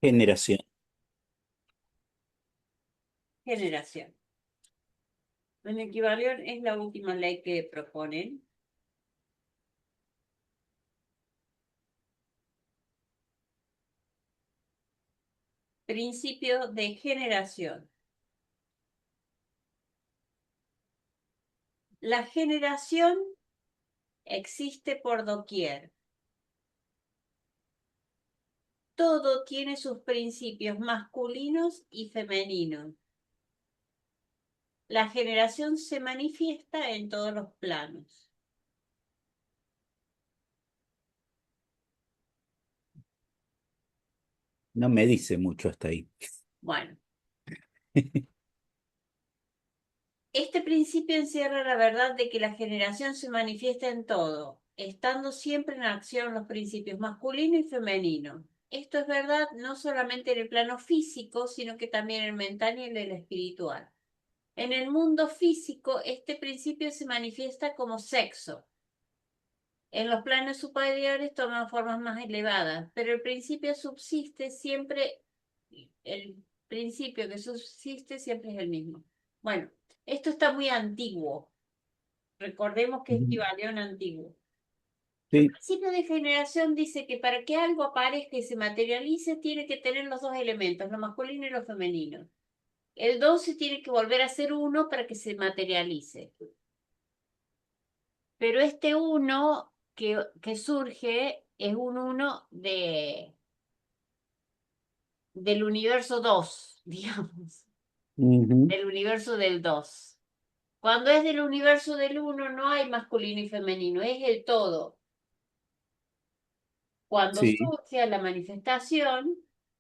Generación. Generación. En equivalión es la última ley que proponen. Principio de generación. La generación existe por doquier. Todo tiene sus principios masculinos y femeninos. La generación se manifiesta en todos los planos. No me dice mucho hasta ahí. Bueno, este principio encierra la verdad de que la generación se manifiesta en todo, estando siempre en acción los principios masculino y femenino. Esto es verdad no solamente en el plano físico, sino que también en el mental y en el espiritual. En el mundo físico, este principio se manifiesta como sexo. En los planos superiores toman formas más elevadas, pero el principio subsiste siempre, el principio que subsiste siempre es el mismo. Bueno, esto está muy antiguo. Recordemos que es Ujú. Kybalión antiguo. El Sí, principio de generación dice que para que algo aparezca y se materialice, tiene que tener los dos elementos, lo masculino y lo femenino. El dos se tiene que volver a ser uno para que se materialice. Pero este uno que surge es un uno del universo 2, digamos, ujú, del universo del 2. Cuando es del universo del uno no hay masculino y femenino, es el todo. Cuando sí. surge a la manifestación,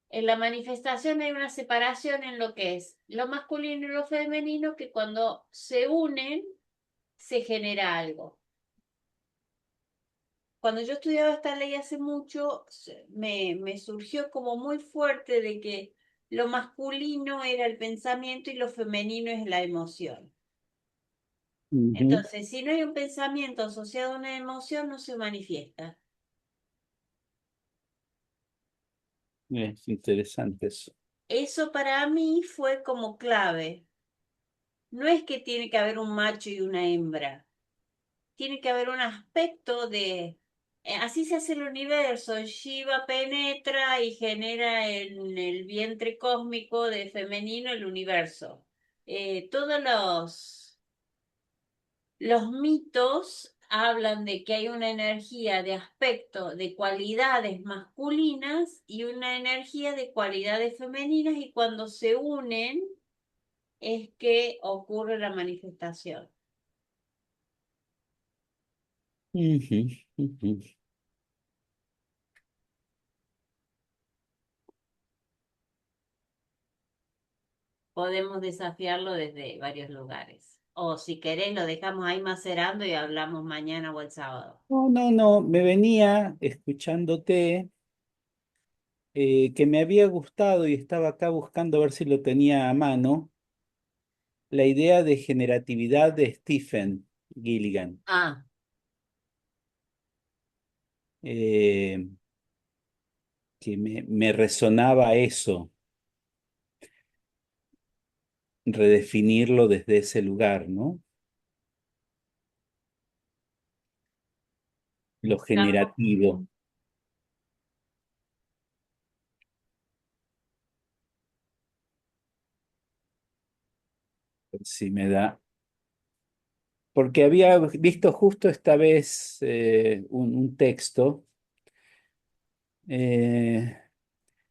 en la manifestación hay una separación en lo que es lo masculino y lo femenino, que cuando se unen se genera algo. Cuando yo estudiaba esta ley hace mucho, me surgió como muy fuerte de que lo masculino era el pensamiento y lo femenino es la emoción. Ujú. Entonces, si no hay un pensamiento asociado a una emoción, no se manifiesta. Es interesante eso. Eso para mí fue como clave. No es que tiene que haber un macho y una hembra. Tiene que haber un aspecto de... Así se hace el universo. Shiva penetra y genera en el vientre cósmico de femenino el universo. Todos los mitos hablan de que hay una energía de aspecto de cualidades masculinas y una energía de cualidades femeninas y cuando se unen es que ocurre la manifestación. Ujú, ujú. Podemos desafiarlo desde varios lugares. O si querés, lo dejamos ahí macerando y hablamos mañana o el sábado. No, no, no, me venía escuchándote, que me había gustado y estaba acá buscando a ver si lo tenía a mano, la idea de generatividad de Stephen Gilligan. Ah, eh, que me resonaba eso, redefinirlo desde ese lugar, ¿no? Lo buscamos. generativo, si me da. Porque había visto justo esta vez un texto. eh,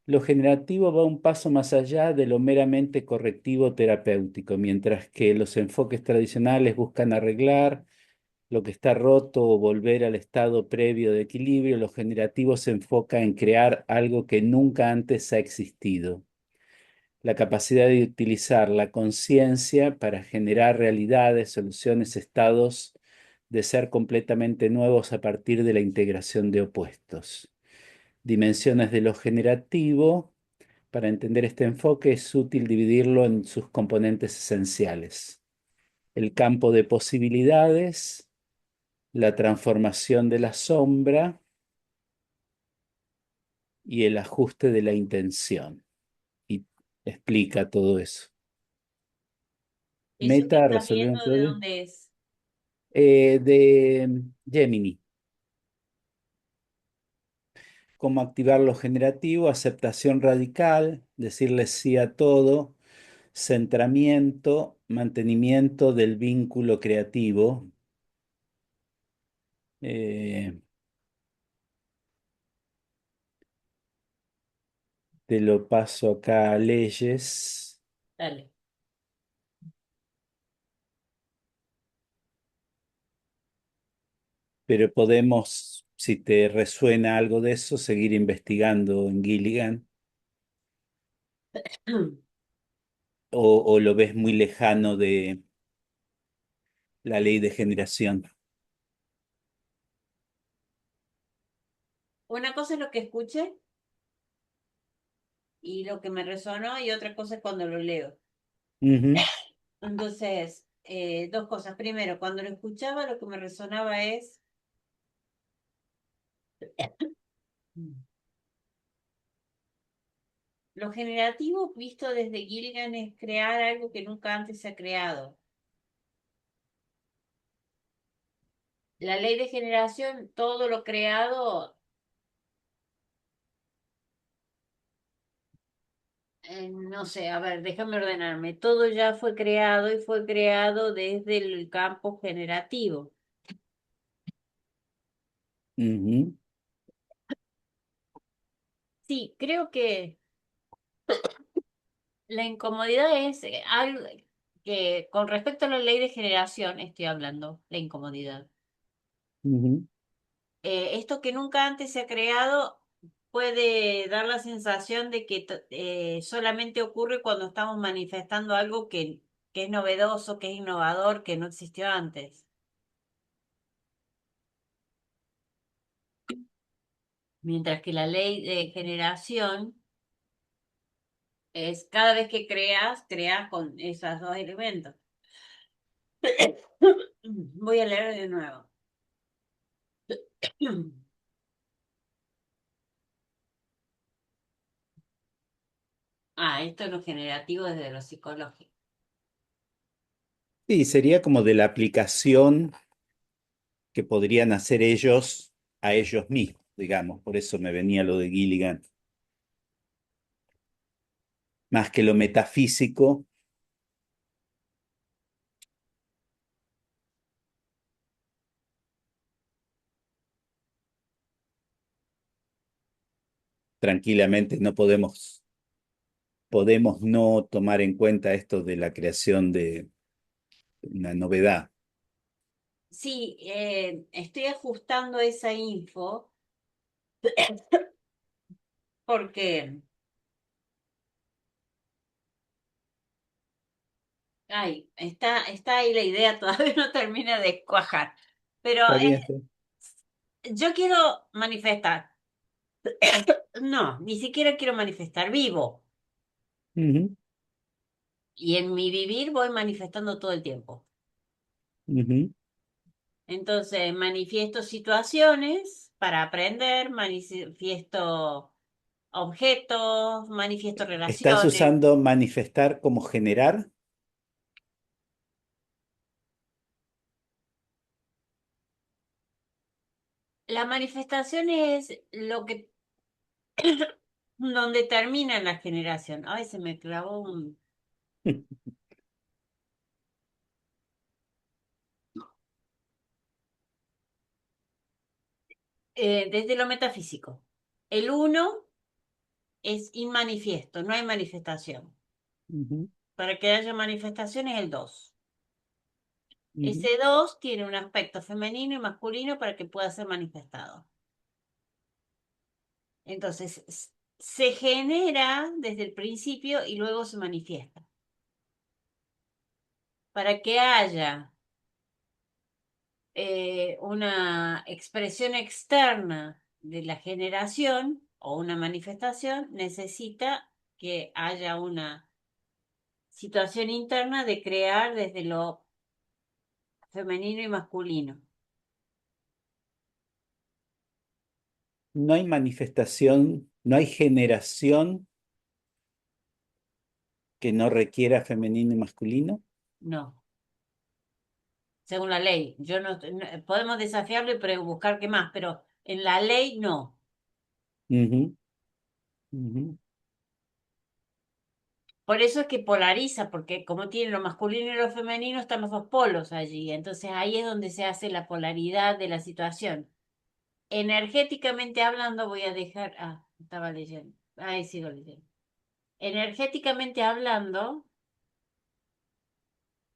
lo generativo va un paso más allá de lo meramente correctivo terapéutico, mientras que los enfoques tradicionales buscan arreglar lo que está roto o volver al estado previo de equilibrio. Lo generativo se enfoca en crear algo que nunca antes ha existido. La capacidad de utilizar la conciencia para generar realidades, soluciones, estados de ser completamente nuevos a partir de la integración de opuestos. Dimensiones de lo generativo. Para entender este enfoque es útil dividirlo en sus componentes esenciales: el campo de posibilidades, la transformación de la sombra, y el ajuste de la intención. Y explica todo eso. Eso que Meta, estás resolver un viendo, ¿de problema. dónde es? De Gemini. Cómo activar lo generativo, aceptación radical, decirle sí a todo, centramiento, mantenimiento del vínculo creativo. Eh, Te lo paso acá a leyes, Dale. pero podemos, si te resuena algo de eso, seguir investigando en Gilligan o lo ves muy lejano de la ley de generación. Una cosa es lo que escuché y lo que me resonó y otra cosa es cuando lo leo. Ujú, Entonces, dos cosas. Primero, cuando lo escuchaba, lo que me resonaba es lo generativo visto desde Gilligan es crear algo que nunca antes se ha creado. La ley de generación, todo lo creado, no sé, a ver, déjame ordenarme. Todo ya fue creado y fue creado desde el campo generativo. ujú, Sí, creo que la incomodidad es algo que con respecto a la ley de generación estoy hablando, la incomodidad. ujú, Esto que nunca antes se ha creado puede dar la sensación de que solamente ocurre cuando estamos manifestando algo que es novedoso, que es innovador, que no existió antes. Mientras que la ley de generación es cada vez que creas, creas con esos dos elementos. Voy a leer de nuevo. Esto es lo generativo desde lo psicológico. sí, sería como de la aplicación que podrían hacer ellos a ellos mismos, digamos. Por eso me venía lo de Gilligan. Más que lo metafísico, tranquilamente no podemos no tomar en cuenta esto de la creación de una novedad. Sí, estoy ajustando esa info porque, está ahí la idea, todavía no termina de cuajar. Pero Está bien, está bien. yo quiero manifestar. No, ni siquiera quiero manifestar, vivo. Ujú, Y en mi vivir voy manifestando todo el tiempo. ujú. Entonces, manifiesto situaciones para aprender, manifiesto objetos, manifiesto ¿Estás relaciones. usando manifestar como generar? La manifestación es lo que donde termina la generación. Ay, se me clavó un... desde lo metafísico. El uno es inmanifiesto, no hay manifestación. Ujú, Para que haya manifestación es el 2. ujú. Ese 2 tiene un aspecto femenino y masculino para que pueda ser manifestado. Entonces, se genera desde el principio y luego se manifiesta. Para que haya una expresión externa de la generación o una manifestación, necesita que haya una situación interna de crear desde lo femenino y masculino. No hay manifestación no hay generación que no requiera femenino y masculino. No, según la ley. Yo podemos desafiarlo y buscar qué más, pero en la ley no. Ujú, ujú, Por eso es que polariza, porque como tiene lo masculino y lo femenino, están los dos polos allí. Entonces ahí es donde se hace la polaridad de la situación. Energéticamente hablando, voy a dejar. Ah, estaba leyendo. Ahí sigo leyendo. Energéticamente hablando,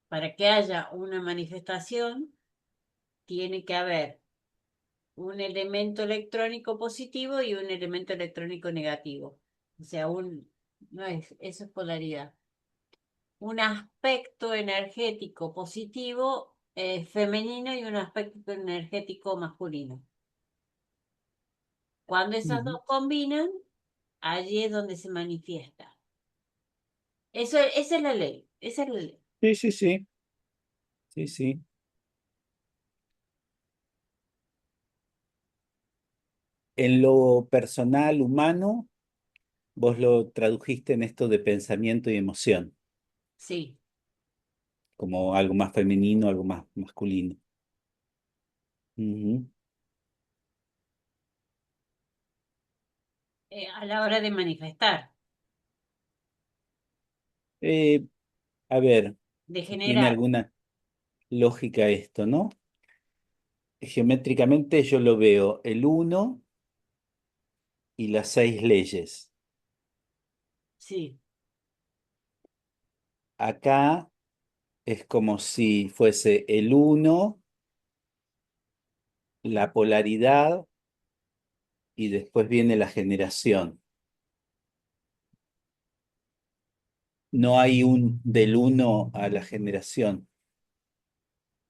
para que haya una manifestación, tiene que haber un elemento electrónico positivo y un elemento electrónico negativo. O sea, no es, eso es polaridad. Un aspecto energético positivo femenino y un aspecto energético masculino. Cuando esas ujú. dos combinan, allí es donde se manifiesta. Esa es la ley, esa es la ley. Sí, sí, sí, sí, sí. En lo personal, humano, vos lo tradujiste en esto de pensamiento y emoción, Sí. como algo más femenino, algo más masculino. Ujú. A la hora de manifestar, Eh, a ver, de ¿tiene generar. alguna lógica esto, no? Geométricamente yo lo veo el uno y las 6 leyes. Sí. Acá es como si fuese el uno, la polaridad y después viene la generación. No hay un del uno a la generación.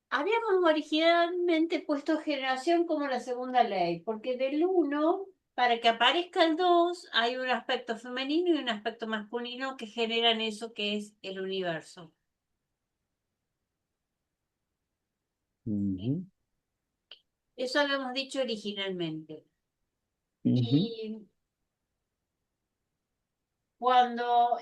Habíamos originalmente puesto generación como la segunda ley, porque del uno, para que aparezca el 2, hay un aspecto femenino y un aspecto masculino que generan eso que es el universo. Ujú, Eso habíamos dicho originalmente. ujú. Y cuando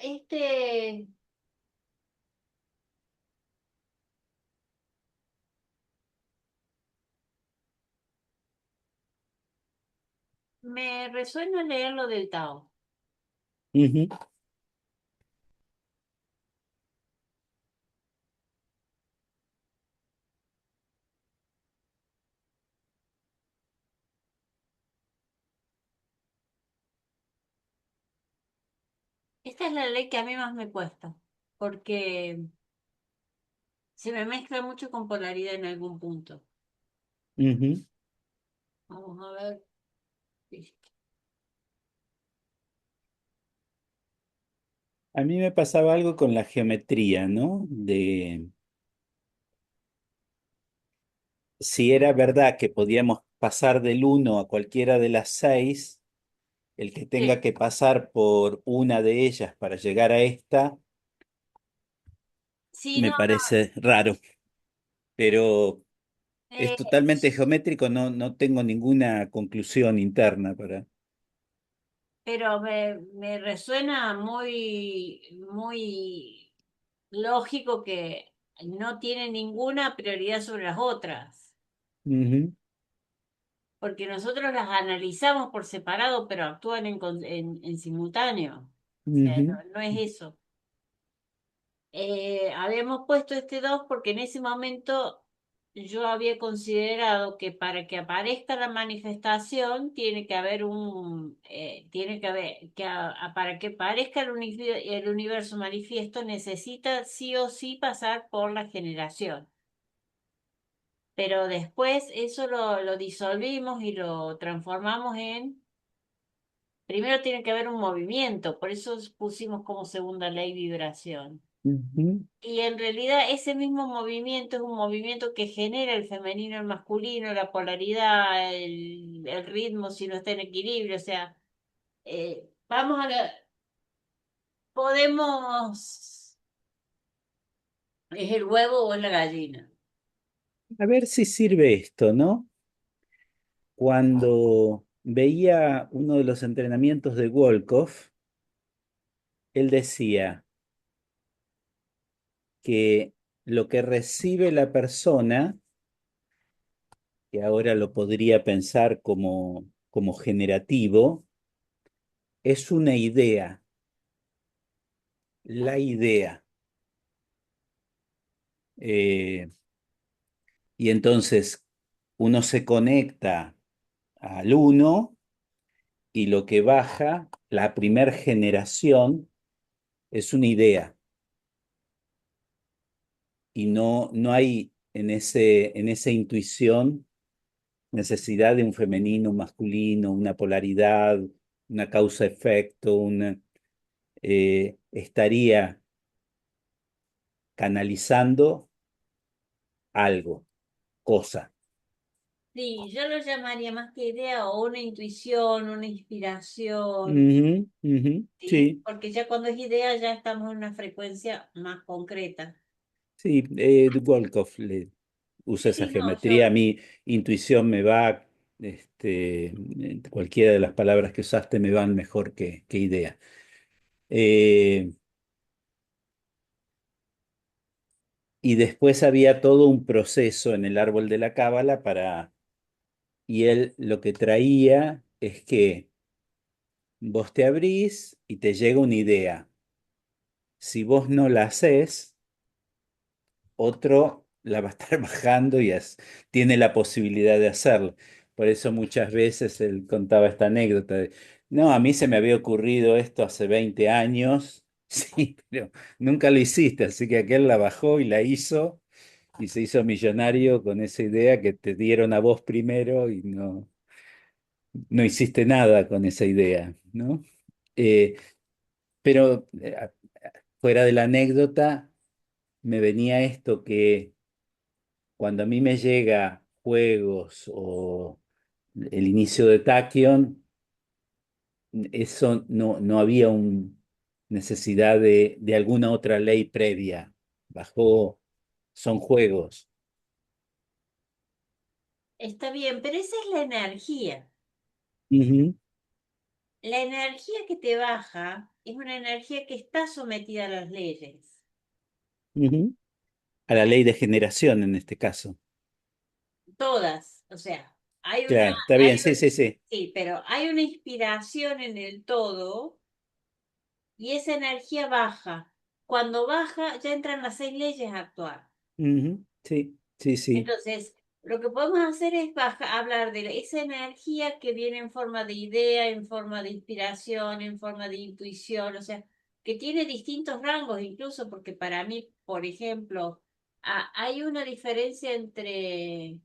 me resuena leer lo del Tao. Ujú. Esta es la ley que a mí más me cuesta, porque se me mezcla mucho con polaridad en algún punto. Ujú. Vamos a ver. A mí me pasaba algo con la geometría, ¿no? De si era verdad que podíamos pasar del uno a cualquiera de las 6, el que tenga Sí, que pasar por una de ellas para llegar a esta, sí, no, me parece raro, pero es eh, totalmente geométrico, no, no tengo ninguna conclusión interna para... pero me resuena muy lógico que no tiene ninguna prioridad sobre las otras, Ujú, porque nosotros las analizamos por separado, pero actúan en simultáneo. O sea, ujú, no es eso. Habíamos puesto este 2 porque en ese momento yo había considerado que para que aparezca la manifestación tiene que haber tiene que haber, para que aparezca el universo manifiesto necesita sí o sí pasar por la generación. Pero después eso lo disolvimos y lo transformamos primero tiene que haber un movimiento, por eso pusimos como segunda ley vibración. ujú, Y en realidad ese mismo movimiento es un movimiento que genera el femenino, el masculino, la polaridad, el ritmo si no está en equilibrio. O sea, vamos a la... Podemos... ¿Es el huevo o es la gallina? a ver si sirve esto, ¿no? Cuando veía uno de los entrenamientos de Wolkoff. Él decía que lo que recibe la persona, que ahora lo podría pensar como generativo, es una idea, la idea. Eh, y entonces uno se conecta al uno y lo que baja, la primer generación, es una idea. Y no hay en esa intuición necesidad de un femenino, un masculino, una polaridad, una causa-efecto, estaría canalizando algo, cosa. Sí, yo lo llamaría más que idea o una intuición, una inspiración, Ujú, ujú, ¿sí? sí, Porque ya cuando es idea ya estamos en una frecuencia más concreta. sí, Wolkoff usa esa Sí, no, geometría. A mi intuición me va, cualquiera de las palabras que usaste me van mejor que idea. Eh, y después había todo un proceso en el árbol de la cábala y él lo que traía es que vos te abrís y te llega una idea. Si vos no la haces, otro la va a estar bajando y tiene la posibilidad de hacerlo. Por eso muchas veces él contaba esta anécdota de, no, a mí se me había ocurrido esto hace 20 años, sí, pero nunca lo hiciste, así que aquel la bajó y la hizo y se hizo millonario con esa idea que te dieron a vos primero y no hiciste nada con esa idea, ¿no? Eh, pero fuera de la anécdota, me venía esto que cuando a mí me llega juegos o el inicio de Tachyon, eso no había necesidad de alguna otra ley previa. Bajó, son juegos. Está bien, pero esa es la energía. Ujú, La energía que te baja es una energía que está sometida a las leyes. ujú. A la ley de generación en este caso. Todas, o sea, Claro, está bien, sí, sí, sí. sí, pero hay una inspiración en el todo y esa energía baja. Cuando baja, ya entran las 6 leyes a actuar. Ujú, sí, sí, sí. Entonces, lo que podemos hacer es hablar de esa energía que viene en forma de idea, en forma de inspiración, en forma de intuición, o sea, que tiene distintos rangos, incluso porque para mí, por ejemplo, hay una diferencia entre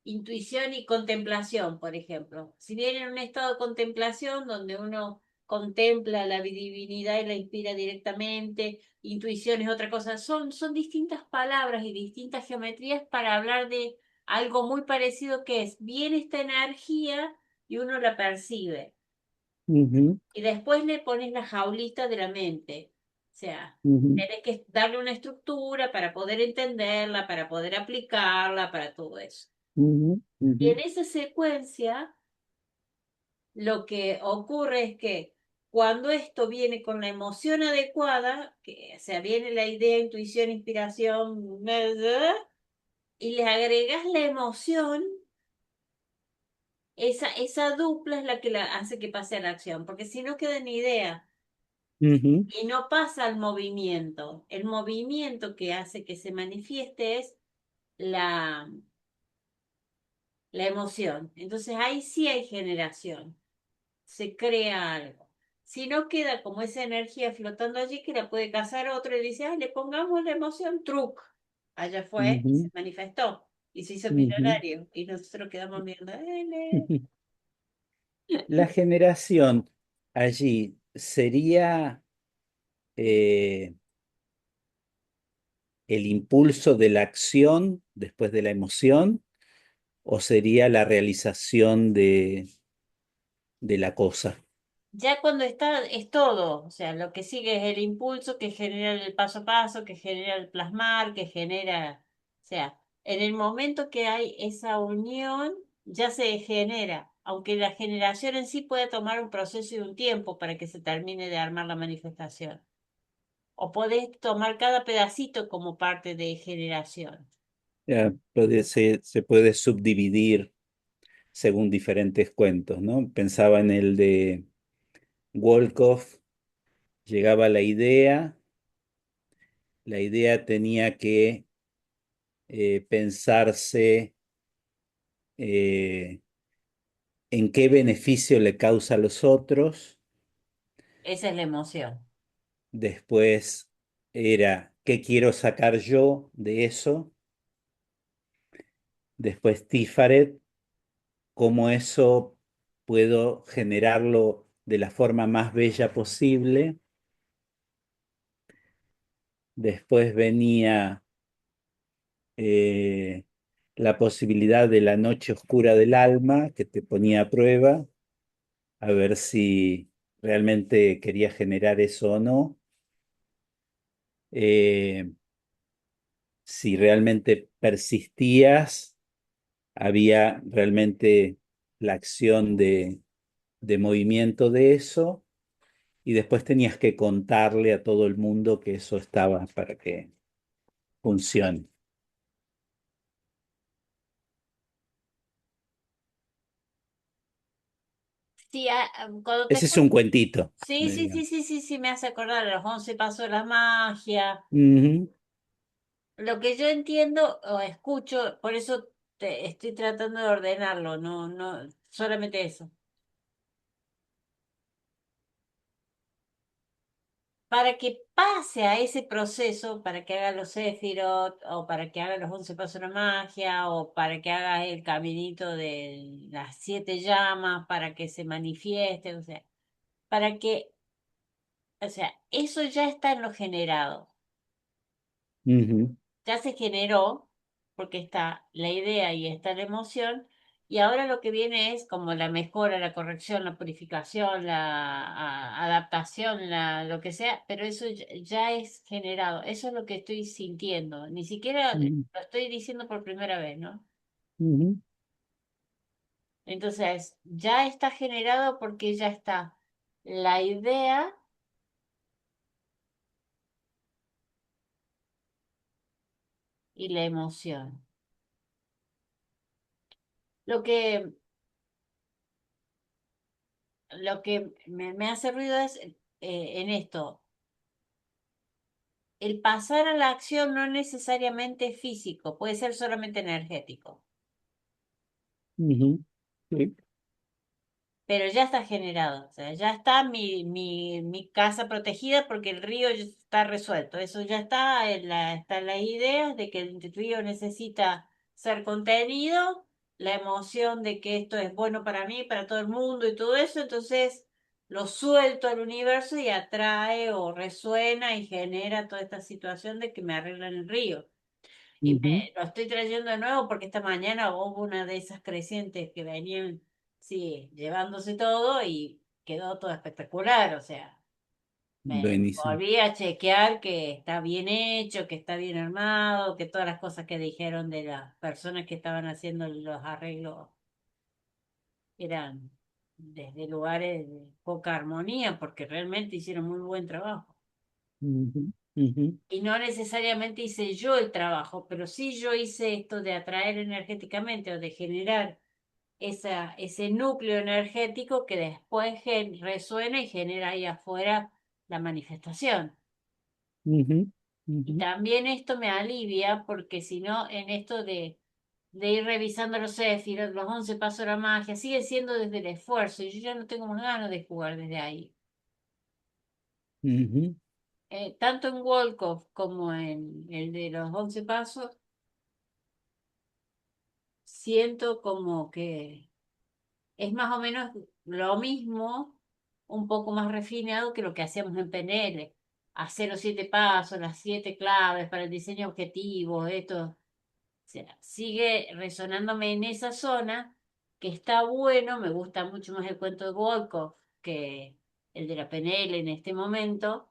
intuición y contemplación, por ejemplo. Si bien en un estado de contemplación donde uno contempla la divinidad y la inspira directamente, intuición es otra cosa, son distintas palabras y distintas geometrías para hablar de algo muy parecido que es, viene esta energía y uno la percibe. Ujú, Y después le pones la jaulita de la mente. O sea, ujú, tenés que darle una estructura para poder entenderla, para poder aplicarla, para todo eso. ujú, Y ujú, en esa secuencia, lo que ocurre es que cuando esto viene con la emoción adecuada, que o sea, viene la idea, intuición, inspiración, y le agregas la emoción, esa dupla es la que la hace que pase a la acción, porque si no queda en idea ujú, y no pasa al movimiento. El movimiento que hace que se manifieste es la, la emoción. Entonces ahí sí hay generación. Se crea algo. Si no queda como esa energía flotando allí que la puede cazar otro y dice, ay, le pongamos la emoción truc. Allá fue y se ujú, manifestó y se hizo ujú, millonario. Y nosotros quedamos viendo, ujú. La generación allí sería eh, el impulso de la acción después de la emoción o sería la realización de la cosa. Ya cuando está, es todo. O sea, lo que sigue es el impulso que genera el paso a paso, que genera el plasmar, que genera. O sea, En el momento que hay esa unión, ya se genera, aunque la generación en sí puede tomar un proceso y un tiempo para que se termine de armar la manifestación. O podés tomar cada pedacito como parte de generación. Ya, se puede subdividir según diferentes cuentos, ¿no? Pensaba en el de Wolkoff, llegaba la idea tenía que pensarse eh, en qué beneficio le causa a los otros, Esa es la emoción. después era qué quiero sacar yo de eso, después Tifaret, cómo eso puedo generarlo de la forma más bella posible, después venía eh, la posibilidad de la noche oscura del alma que te ponía a prueba, a ver si realmente quería generar eso o no. Eh, si realmente persistías, había realmente la acción de movimiento de eso, y después tenías que contarle a todo el mundo que eso estaba para que funcione. Sí, cuando te Ese es escucho. un cuentito, Sí, sí, digamos. sí, sí, sí, sí, me hace acordar a los 11 pasos de la magia. Ujú, Lo que yo entiendo o escucho, por eso estoy tratando de ordenarlo, no, no, solamente eso. Para que pase a ese proceso, para que haga los Sefirot, o para que haga los 11 pasos de la magia, o para que haga el caminito de las 7 llamas, para que se manifieste, o sea, para que, o sea, eso ya está en lo generado. ujú, Ya se generó, porque está la idea y está la emoción, y ahora lo que viene es como la mejora, la corrección, la purificación, la adaptación, lo que sea, pero eso ya es generado, eso es lo que estoy sintiendo, ni siquiera lo ujú, estoy diciendo por primera vez, ¿no? ujú, Entonces, ya está generado porque ya está la idea y la emoción. Lo que, lo que me hace ruido es en esto. El pasar a la acción no es necesariamente físico, puede ser solamente energético, ujú. Sí. pero ya está generado, o sea, ya está mi casa protegida porque el río ya está resuelto, eso ya está, están las ideas de que el río necesita ser contenido, la emoción de que esto es bueno para mí, para todo el mundo y todo eso, entonces lo suelto al universo y atrae o resuena y genera toda esta situación de que me arreglan el río. Y Ujú, lo estoy trayendo de nuevo porque esta mañana hubo una de esas crecientes que venían, sí, llevándose todo y quedó todo espectacular. O sea, me buenísimo. volví a chequear que está bien hecho, que está bien armado, que todas las cosas que dijeron de las personas que estaban haciendo los arreglos eran desde lugares de poca armonía, porque realmente hicieron muy buen trabajo. Ujú, ujú, Y no necesariamente hice yo el trabajo, pero sí yo hice esto de atraer energéticamente o de generar ese núcleo energético que después resuena y genera ahí afuera la manifestación. ujú, Y ujú, también esto me alivia porque si no, en esto de ir revisando los Sefirot, los 11 pasos de la magia, sigue siendo desde el esfuerzo y yo ya no tengo más ganas de jugar desde ahí. ujú, Tanto en Wolcott como en el de los 11 pasos, siento como que es más o menos lo mismo, un poco más refinado que lo que hacíamos en PNL. Hacer los 7 pasos, las 7 claves para el diseño de objetivos, esto. O sea, sigue resonándome en esa zona, que está bueno, me gusta mucho más el cuento de Volkov que el de la PNL en este momento,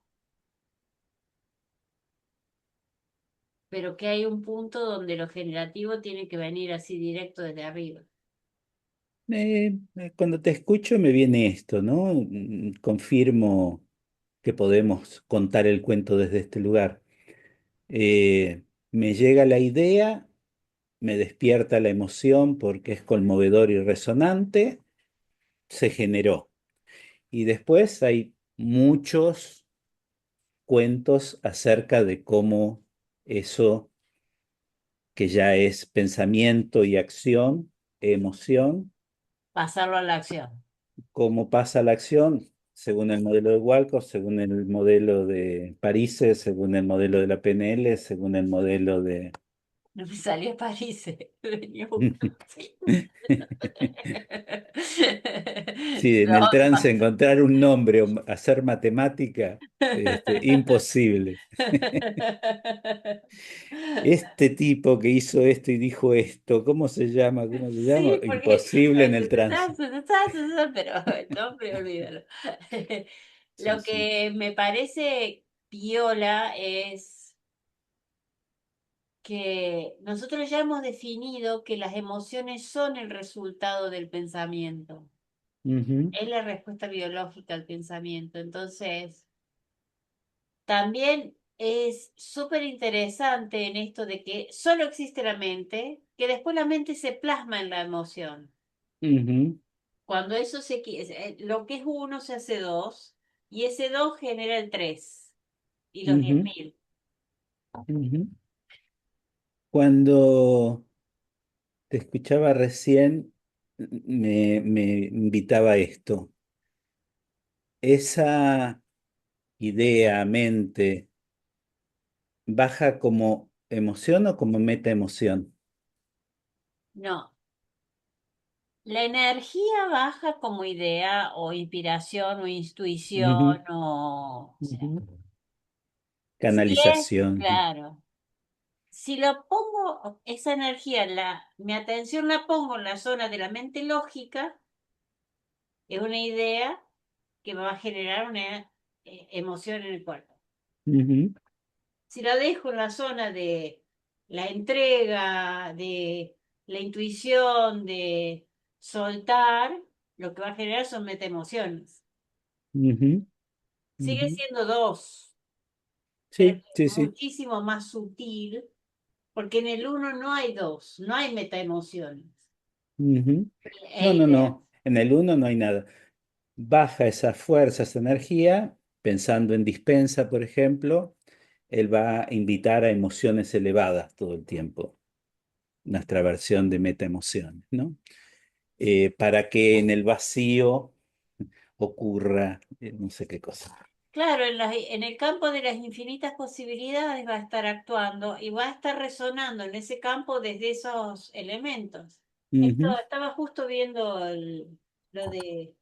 pero que hay un punto donde lo generativo tiene que venir así directo desde arriba. Cuando te escucho me viene esto, ¿no? Confirmo que podemos contar el cuento desde este lugar. Me llega la idea, me despierta la emoción porque es conmovedor y resonante, se generó. Y después hay muchos cuentos acerca de cómo eso que ya es pensamiento y acción, emoción, Pasarlo a la acción. cómo pasa la acción según el modelo de Walcott, según el modelo de París, según el modelo de la PNL, según el modelo de... No me salió a París, venía buscando. Sí, en el trance encontrar un nombre o hacer matemática, imposible. Este tipo que hizo esto y dijo esto, ¿cómo se llama? ¿Cómo se llama? Sí, porque Imposible en el trance. pero el nombre, olvídalo. Sí, Lo sí. que me parece piola es que nosotros ya hemos definido que las emociones son el resultado del pensamiento. Ujú, Es la respuesta biológica al pensamiento. Entonces, también es súper interesante en esto de que solo existe la mente, que después la mente se plasma en la emoción. ujú, Cuando eso lo que es uno se hace dos, y ese dos genera el tres y los diez ujú, mil. ujú. Cuando te escuchaba recién, me invitaba a esto. Esa idea, mente, ¿baja como emoción o como meta emoción? No, la energía baja como idea o inspiración o intuición Ujú, o sea, ujú. si es, Canalización. claro. Si lo pongo, esa energía, mi atención la pongo en la zona de la mente lógica, es una idea que me va a generar una emoción en el cuerpo. Ujú, Si la dejo en la zona de la entrega, de la intuición, de soltar, lo que va a generar son metaemociones. ujú, Sigue ujú. siendo dos, pero Sí, sí, es sí. muchísimo más sutil, porque en el uno no hay dos, no hay metaemociones. Ujú. E No, no, ideas. no. En el uno no hay nada. Baja esa fuerza, esa energía, pensando en dispensa, por ejemplo, él va a invitar a emociones elevadas todo el tiempo, nuestra versión de metaemociones, ¿no? Para que en el vacío ocurra no sé qué cosa. Claro, en el campo de las infinitas posibilidades va a estar actuando y va a estar resonando en ese campo desde esos elementos. Esto Ujú, estaba justo viendo lo de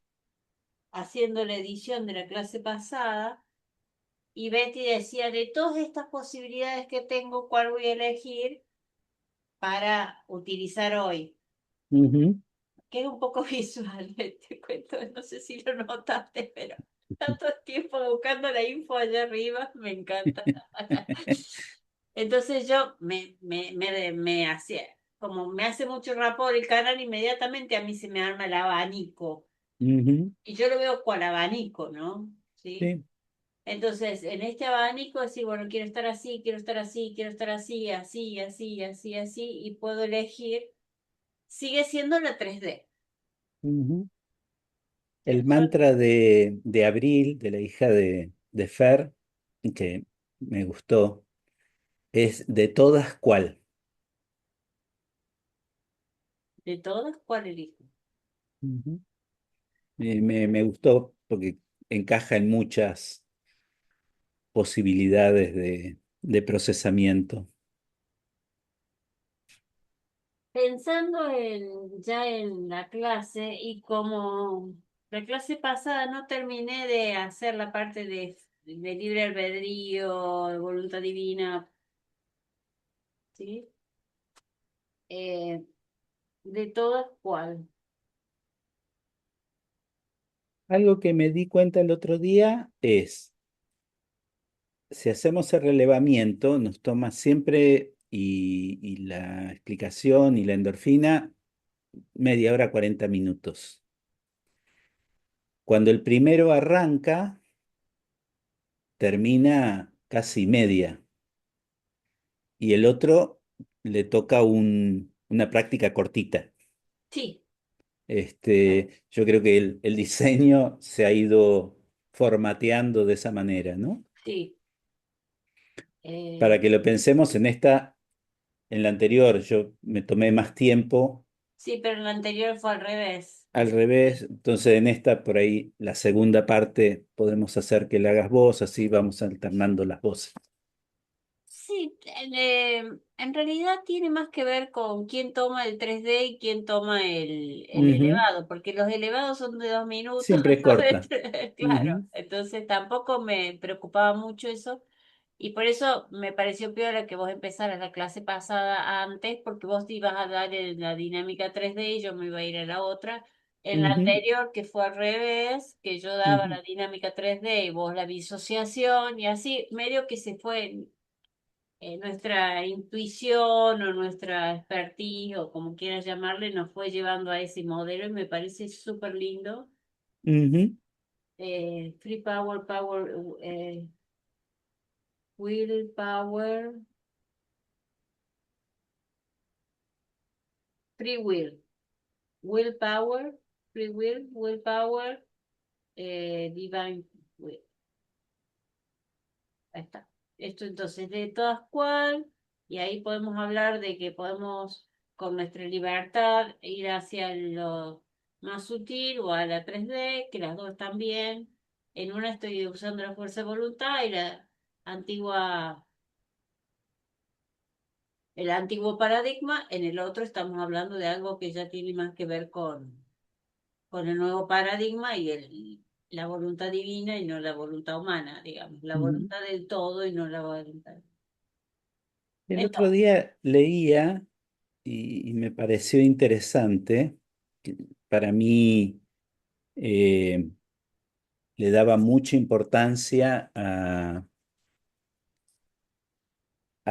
haciendo la edición de la clase pasada y Betty decía, de todas estas posibilidades que tengo, ¿cuál voy a elegir para utilizar hoy? ujú. Que es un poco visual este cuento, no sé si lo notaste, pero tanto tiempo buscando la info allá arriba, me encanta. Entonces yo me hacía, como me hace mucho rapport el canal, inmediatamente a mí se me arma el abanico. Ujú, Y yo lo veo cual abanico, ¿no? ¿Sí? sí. Entonces, en este abanico, decir, bueno, quiero estar así, quiero estar así, quiero estar así, así, así, así, así, y puedo elegir. Sigue siendo la 3D. Ujú. El El mantra de Abril, de la hija de Fer, que me gustó, es de todas cuál. de todas, ¿cuál elijo? Ujú. Me gustó porque encaja en muchas posibilidades de procesamiento. Pensando ya en la clase y como la clase pasada no terminé de hacer la parte de libre albedrío, de voluntad divina, ¿sí? Eh, de todas, ¿cuál? Algo que me di cuenta el otro día es, si hacemos el relevamiento, nos toma siempre, y la explicación y la endorfina, media hora, 40 minutos. Cuando el primero arranca, termina casi media. Y el otro le toca una práctica cortita. Sí, Yo creo que el diseño se ha ido formateando de esa manera, ¿no? sí. Para eh, que lo pensemos en la anterior, yo me tomé más tiempo, sí, pero en la anterior fue al revés. al revés, entonces en esta, por ahí, la segunda parte, podemos hacer que la hagas vos, así vamos alternando las voces. Sí, en realidad tiene más que ver con quién toma el 3D y quién toma el Ujú. elevado, porque los elevados son de 2 minutos, Siempre corta. claro, Ujú, entonces tampoco me preocupaba mucho eso y por eso me pareció peor que vos empezaras la clase pasada antes, porque vos te ibas a dar la dinámica 3D y yo me iba a ir a la otra. En la ujú, anterior, que fue al revés, que yo daba ujú, la dinámica 3D y vos la disociación y así, medio que se fue nuestra intuición o nuestra expertise o como quieras llamarle, nos fue llevando a ese modelo y me parece súper lindo. ujú, Free Power, Will Power, Free Will, Will Power, Free Will, Will Power, Divine Will. Ahí está. Esto entonces de todas cual, y ahí podemos hablar de que podemos con nuestra libertad ir hacia lo más sutil o a la 3D, que las dos están bien. En una estoy usando la fuerza de voluntad y la antigua, el antiguo paradigma, en el otro estamos hablando de algo que ya tiene más que ver con el nuevo paradigma y la voluntad divina y no la voluntad humana, digamos, la ujú. voluntad del todo y no la voluntad. El otro Entonces, día leía y me pareció interesante, que para mí eh, le daba mucha importancia a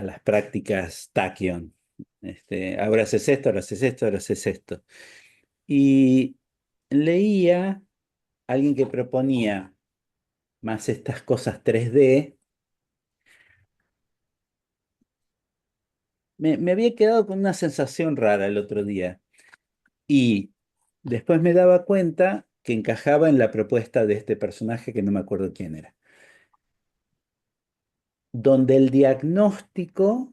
las prácticas Tachyon. Ahora haces esto, ahora haces esto, ahora haces esto. Y leía a alguien que proponía más estas cosas 3D. Me había quedado con una sensación rara el otro día y después me daba cuenta que encajaba en la propuesta de este personaje que no me acuerdo quién era, donde el diagnóstico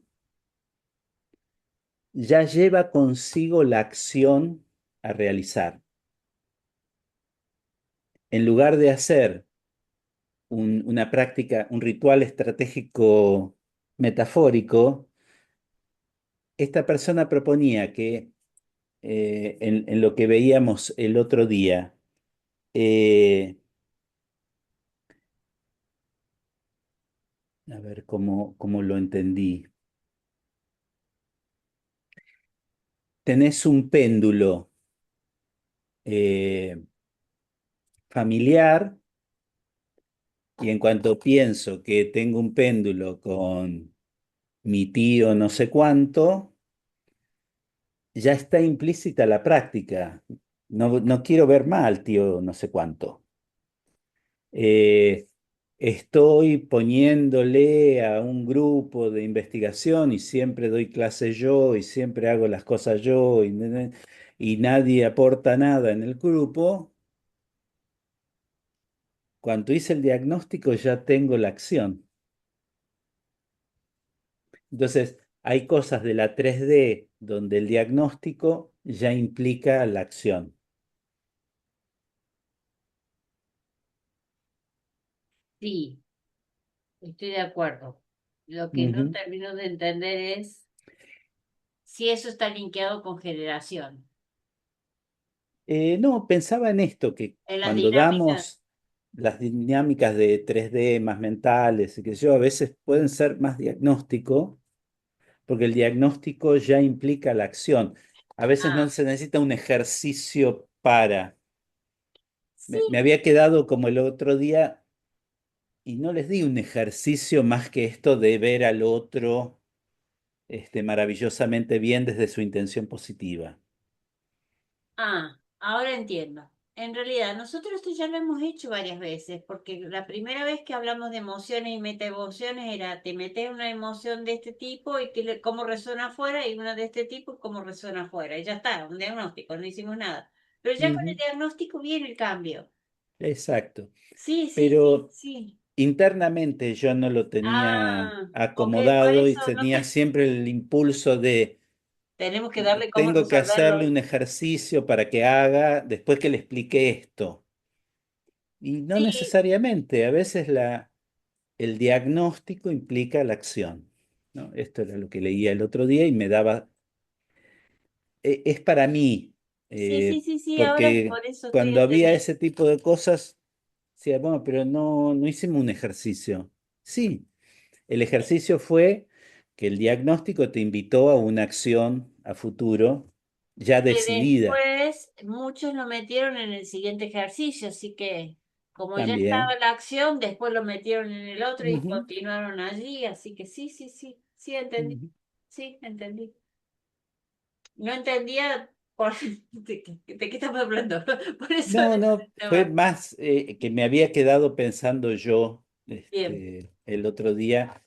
ya lleva consigo la acción a realizar. En lugar de hacer una práctica, un ritual estratégico metafórico, esta persona proponía que en lo que veíamos el otro día, eh, a ver cómo lo entendí. Tenés un péndulo eh, familiar y en cuanto pienso que tengo un péndulo con mi tío no sé cuánto, ya está implícita la práctica. No quiero ver mal, tío no sé cuánto. Eh, Estoy poniéndole a un grupo de investigación y siempre doy clase yo y siempre hago las cosas yo y nadie aporta nada en el grupo. Cuando hice el diagnóstico ya tengo la acción. Entonces, hay cosas de la 3D donde el diagnóstico ya implica la acción. sí, estoy de acuerdo. Lo que no Ujú. termino de entender es si eso está linkeado con generación. No, pensaba en esto, que En las cuando dinámicas, damos las dinámicas de 3D más mentales, y que yo, a veces pueden ser más diagnóstico, porque el diagnóstico ya implica la acción. A veces no ah, se necesita un ejercicio para. sí, Me había quedado como el otro día y no les di un ejercicio más que esto de ver al otro maravillosamente bien desde su intención positiva. Ahora entiendo. En realidad, nosotros esto ya lo hemos hecho varias veces, porque la primera vez que hablamos de emociones y metaemociones era, te metes una emoción de este tipo y cómo resuena afuera, y una de este tipo y cómo resuena afuera. Y ya está, un diagnóstico, no hicimos nada. Pero ya con el Ujú, diagnóstico viene el cambio. exacto. Sí, sí, sí, Pero sí. internamente yo no lo tenía Ok, por acomodado y eso no tenía siempre el impulso de tenemos que darle cómo tengo que hacerle resolverlo. un ejercicio para que haga después que le expliqué esto. Y no Sí, necesariamente, a veces el diagnóstico implica la acción, ¿no? Esto era lo que leía el otro día y me daba, es para mí, sí, sí, sí, sí, ahora porque por eso estoy cuando había entendiendo. ese tipo de cosas, decía, bueno, pero no hicimos un ejercicio. Sí, el ejercicio fue que el diagnóstico te invitó a una acción a futuro ya Que decidida después muchos lo metieron en el siguiente ejercicio, así que como ya estaba también. la acción, después lo metieron en el otro y Ujú, continuaron allí, así que sí, sí, sí, ujú. sí, entendí. No entendía por de qué estamos hablando, por eso No, no, fue necesitaba. más que me había quedado pensando yo Bien, el otro día.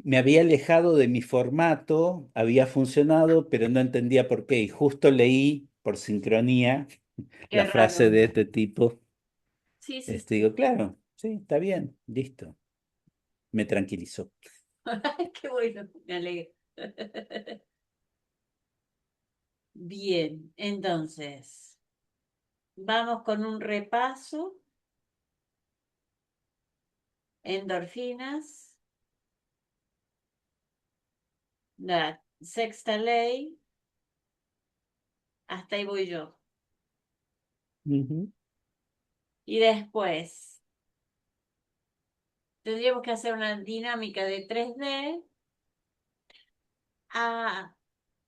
Me había alejado de mi formato, había funcionado, pero no entendía por qué. Y justo leí por sincronía qué la frase raro. de este tipo. Sí, sí, sí. Digo, claro, sí, está bien, listo. Me tranquilizó. Qué bueno, me alegro. Bien, entonces, vamos con un repaso. Endorfinas, la sexta ley, hasta ahí voy yo. Ujú, Y después tendríamos que hacer una dinámica de 3D.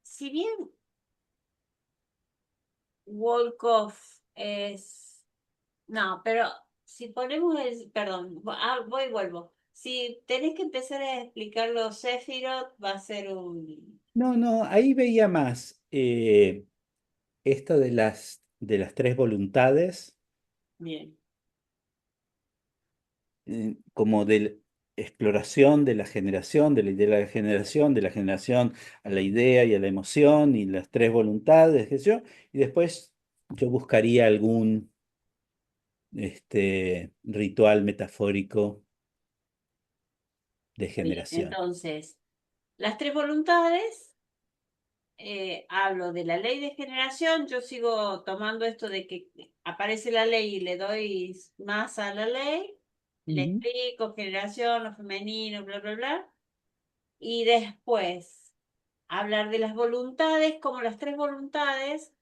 Si bien Wolkoff es... No, pero si ponemos el... Perdón, voy y vuelvo. Si tenés que empezar a explicar los Sephiroth, va a ser un... no, no, ahí veía más esto de las tres voluntades, Bien. como de exploración de la generación, de la idea de de la generación a la idea y a la emoción y las tres voluntades, qué sé yo, y después yo buscaría algún ritual metafórico de Está bien. generación. Entonces, las tres voluntades. Hablo de la ley de generación, yo sigo tomando esto de que aparece la ley y le doy más a la ley, le Ujú, explico generación, lo femenino, bla, bla, bla, y después hablar de las voluntades, como las tres voluntades,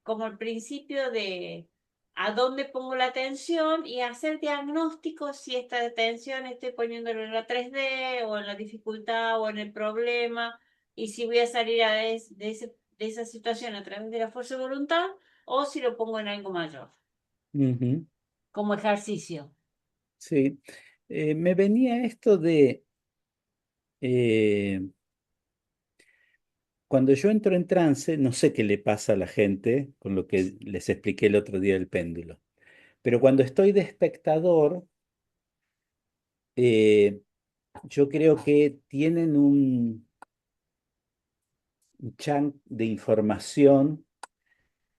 como el principio de a dónde pongo la atención y hacer diagnóstico si esta atención estoy poniéndolo en la 3D o en la dificultad o en el problema y si voy a salir de esa situación a través de la fuerza de voluntad o si lo pongo en algo mayor, ujú, como ejercicio. sí. Me venía esto de eh, cuando yo entro en trance, no sé qué le pasa a la gente con lo que les expliqué el otro día del péndulo, pero cuando estoy de espectador, eh, yo creo que tienen un chunk de información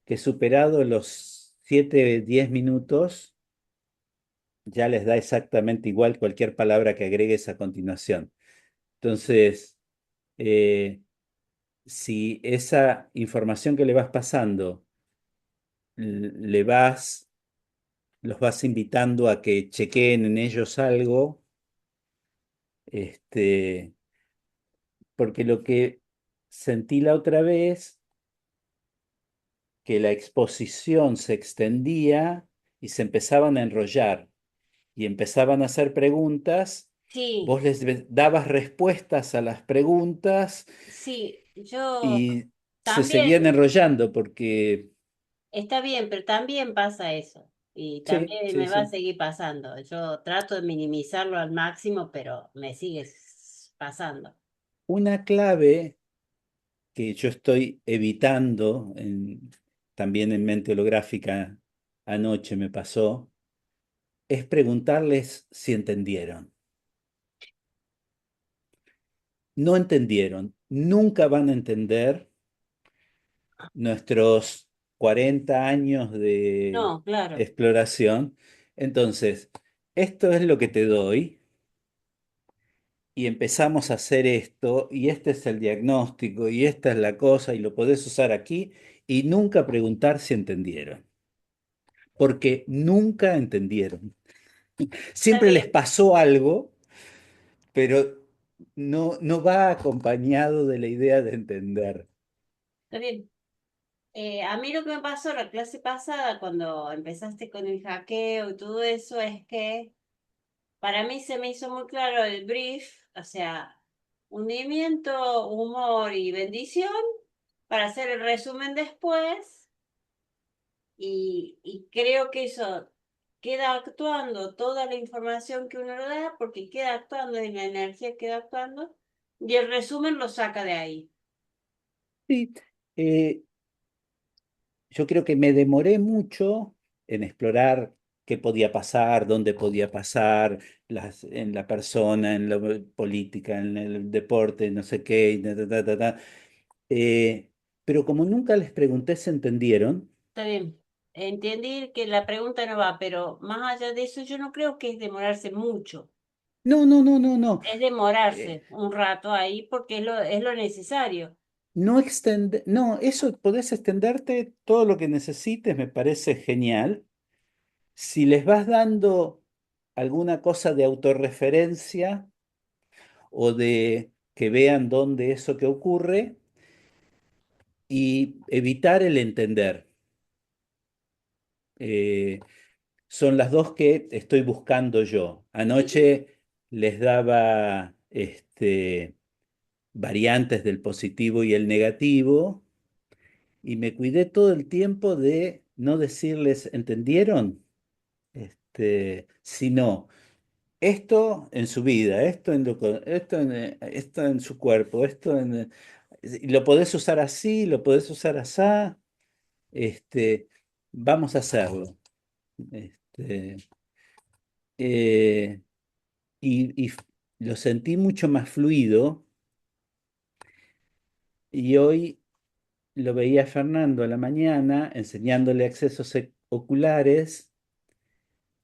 que superado los 7, 10 minutos, ya les da exactamente igual cualquier palabra que agregues a continuación. Entonces, eh, si esa información que le vas pasando, le los vas invitando a que chequeen en ellos algo, este, porque lo que sentí la otra vez, que la exposición se extendía y se empezaban a enrollar y empezaban a hacer preguntas, Sí, vos dabas respuestas a las preguntas sí, yo y se seguían también, enrollando porque... está bien, pero también pasa eso. Y Sí, también sí, me va a sí. seguir pasando. Yo trato de minimizarlo al máximo, pero me sigue pasando. Una clave que yo estoy evitando, también en mente holográfica anoche me pasó, es preguntarles si entendieron. No entendieron, nunca van a entender nuestros 40 años de No, claro, exploración. Entonces, esto es lo que te doy y empezamos a hacer esto y este es el diagnóstico y esta es la cosa y lo podés usar aquí y nunca preguntar si entendieron, porque nunca entendieron. está Siempre les bien, pasó algo, pero no va acompañado de la idea de entender. está bien. A mí lo que me pasó la clase pasada, cuando empezaste con el hackeo y todo eso, es que para mí se me hizo muy claro el brief, o sea, hundimiento, humor y bendición, para hacer el resumen después, y creo que eso queda actuando toda la información que uno le da, porque queda actuando en la energía, queda actuando, y el resumen lo saca de ahí. Sí, eh, yo creo que me demoré mucho en explorar qué podía pasar, dónde podía pasar, en la persona, en la política, en el deporte, no sé qué, y ta. Pero como nunca les pregunté si entendieron, Está bien. Entendí que la pregunta no va, pero más allá de eso, yo no creo que es demorarse mucho. no. Es eh, demorarse un rato ahí porque es lo necesario. no, eso podés extenderte todo lo que necesites, me parece genial. Si les vas dando alguna cosa de autorreferencia o de que vean dónde eso que ocurre y evitar el entender. Eh, Son las dos que estoy buscando yo. Sí, Anoche les daba variantes del positivo y el negativo y me cuidé todo el tiempo de no decirles, ¿entendieron? Sino, esto en su vida, esto en su cuerpo, y lo podés usar así, lo podés usar así, este, vamos a hacerlo. Este, eh, y lo sentí mucho más fluido y hoy lo veía a Fernando a la mañana enseñándole accesos oculares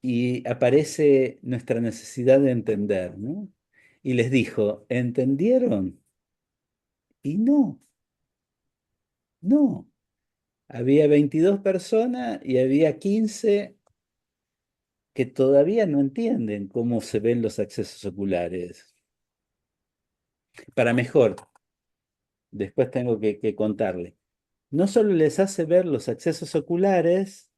y aparece nuestra necesidad de entender, ¿no? Y les dijo, ¿entendieron? Y no. Había 22 personas y había 15 que todavía no entienden cómo se ven los accesos oculares. Para mejor, después tengo que contarle. No solo les hace ver los accesos oculares,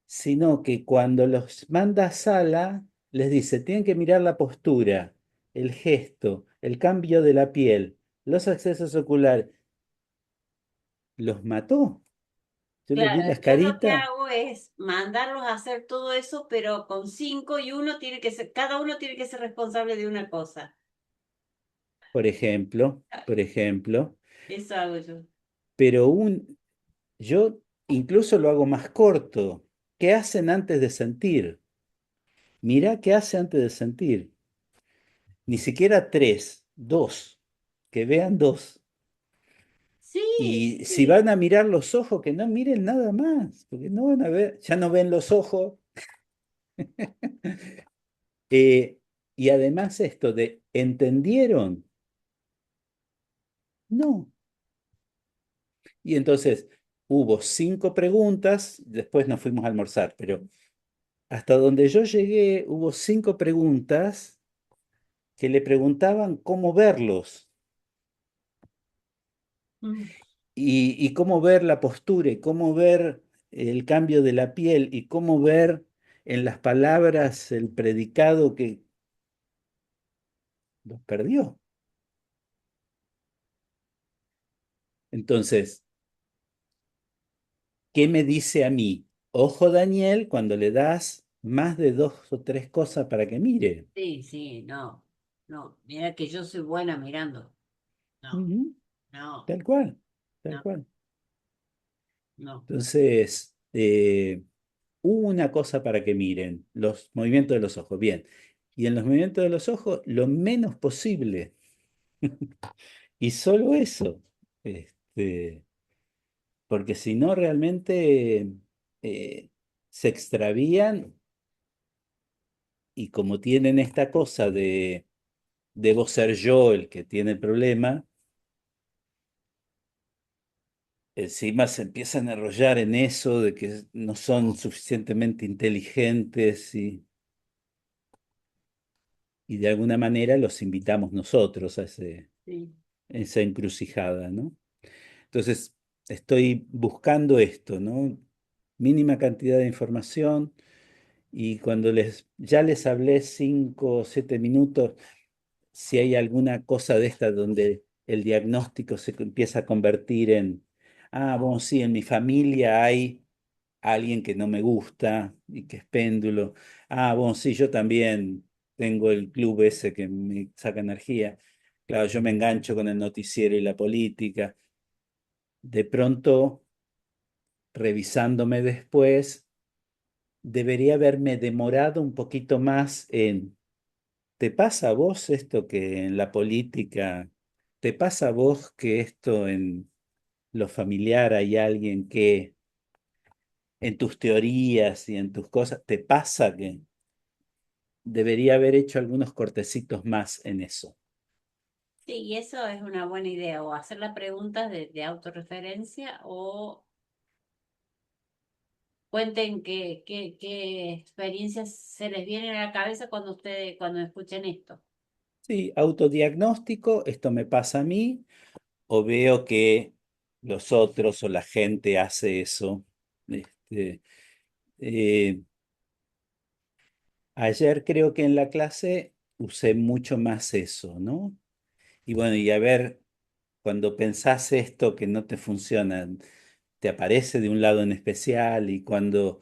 sino que cuando los manda a sala, les dice, tienen que mirar la postura, el gesto, el cambio de la piel, los accesos oculares. Los mató. Yo les vi claro, las yo lo que caritas, hago es mandarlos a hacer todo eso, pero con cinco y uno tiene que ser, cada uno tiene que ser responsable de una cosa. por ejemplo, Eso hago yo. pero yo incluso lo hago más corto. ¿Qué hacen antes de sentir? Mirá qué hace antes de sentir. Ni siquiera tres, dos. Que vean dos. Sí, Y si sí. van a mirar los ojos, que no miren nada más, porque no van a ver, ya no ven los ojos. Eh, y además esto de, ¿entendieron? No. Y entonces hubo 5 preguntas, después nos fuimos a almorzar, pero hasta donde yo llegué hubo 5 preguntas que le preguntaban cómo verlos Mm. y cómo ver la postura y cómo ver el cambio de la piel y cómo ver en las palabras el predicado que los perdió. Entonces, ¿qué me dice a mí? Ojo, Daniel, cuando le das más de dos o tres cosas para que mire. Sí, sí, no, no. Mira que yo soy buena mirando. No, Ujú, no, tal cual, tal no, cual. no. Entonces, una cosa para que miren, los movimientos de los ojos. Bien. Y en los movimientos de los ojos, lo menos posible. Y solo eso. Este, porque si no, realmente eh, se extravían y como tienen esta cosa de debo ser yo el que tiene el problema, encima se empiezan a enrollar en eso de que no son suficientemente inteligentes y de alguna manera los invitamos nosotros a Sí. esa encrucijada, ¿no? Entonces, estoy buscando esto, ¿no? Mínima cantidad de información y cuando ya les hablé 5 o 7 minutos, si hay alguna cosa de esta donde el diagnóstico se empieza a convertir en, bueno, sí, en mi familia hay alguien que no me gusta y que es péndulo. Bueno, sí, yo también tengo el club ese que me saca energía. Claro, yo me engancho con el noticiero y la política. De pronto, revisándome después, debería haberme demorado un poquito más en, ¿te pasa a vos esto que en la política, te pasa a vos que esto en lo familiar hay alguien que en tus teorías y en tus cosas, te pasa que debería haber hecho algunos cortecitos más en eso? Sí, y eso es una buena idea, o hacer las preguntas de autorreferencia o cuenten qué experiencias se les vienen a la cabeza cuando cuando escuchen esto. Sí, autodiagnóstico, esto me pasa a mí, o veo que los otros o la gente hace eso. Este, eh, Ayer creo que en la clase usé mucho más eso, ¿no? Y bueno, y a ver, cuando pensás esto que no te funciona, te aparece de un lado en especial y cuando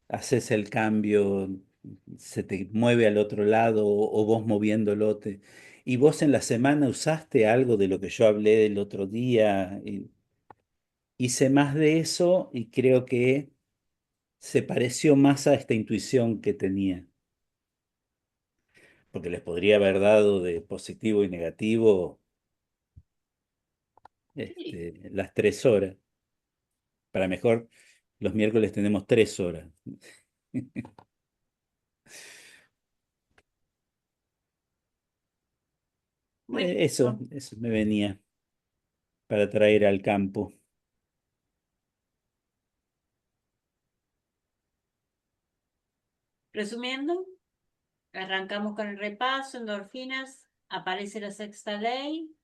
haces el cambio se te mueve al otro lado o vos moviéndolo. Y vos en la semana usaste algo de lo que yo hablé el otro día. Hice más de eso y creo que se pareció más a esta intuición que tenía, porque les podría haber dado de positivo y negativo Sí, las 3 horas. Para mejor, los miércoles tenemos 3 horas. Eso, buenísimo. eso me venía para traer al campo. Resumiendo, arrancamos con el repaso, endorfinas, aparece la sexta ley,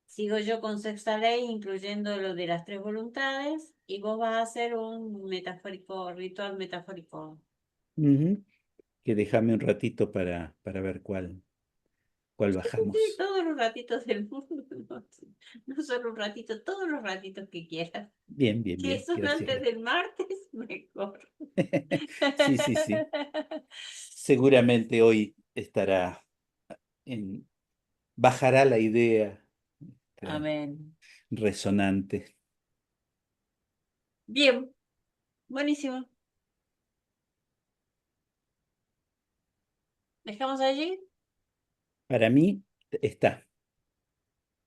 sigo yo con sexta ley, incluyendo lo de las tres voluntades, y vos vas a hacer un metafórico, ritual metafórico. Ujú. Que déjame un ratito para ver cuál Sí, bajamos. todos los ratitos del mundo, no, no solo un ratito, todos los ratitos que quieras. Bien, bien, Si bien. son Gracias, antes gracias. del martes, mejor. Sí, sí, sí. Seguramente hoy estará en, bajará la idea Amén. resonante. Bien, buenísimo. ¿Dejamos allí? Para mí está.